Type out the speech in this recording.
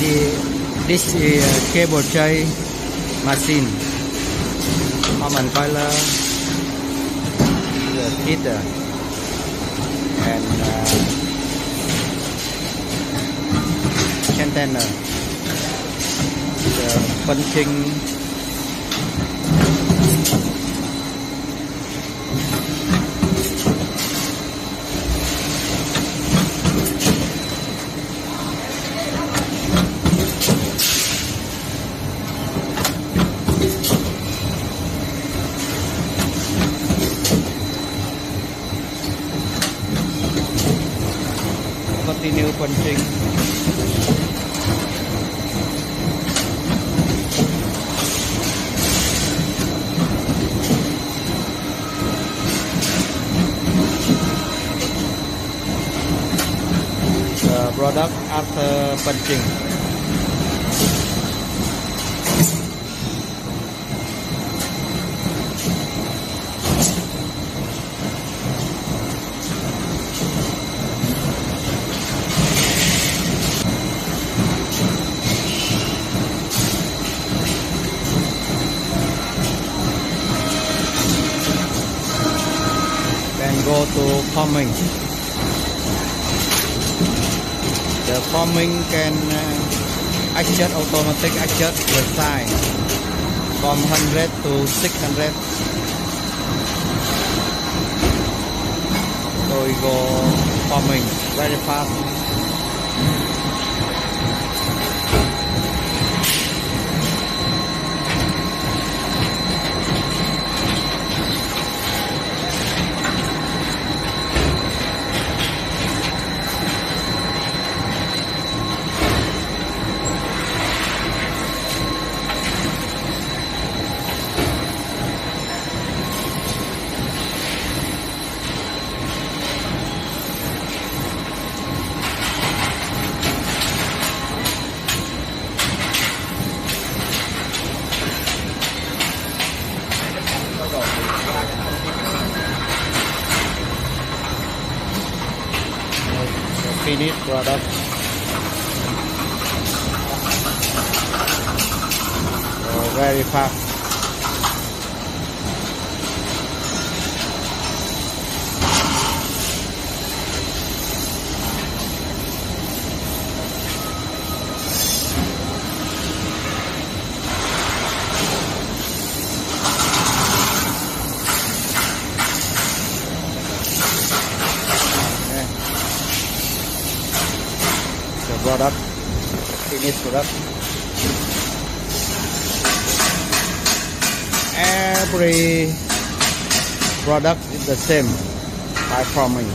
This is a cable tray machine. Common color, the heater, and container. The punching. Continue punching. The product after punching. Then go to forming. The forming can adjust, automatic adjust the size from 100 to 600. So we go forming very fast. Finished product. Very fast. Product, finished product. Every product is the same by forming.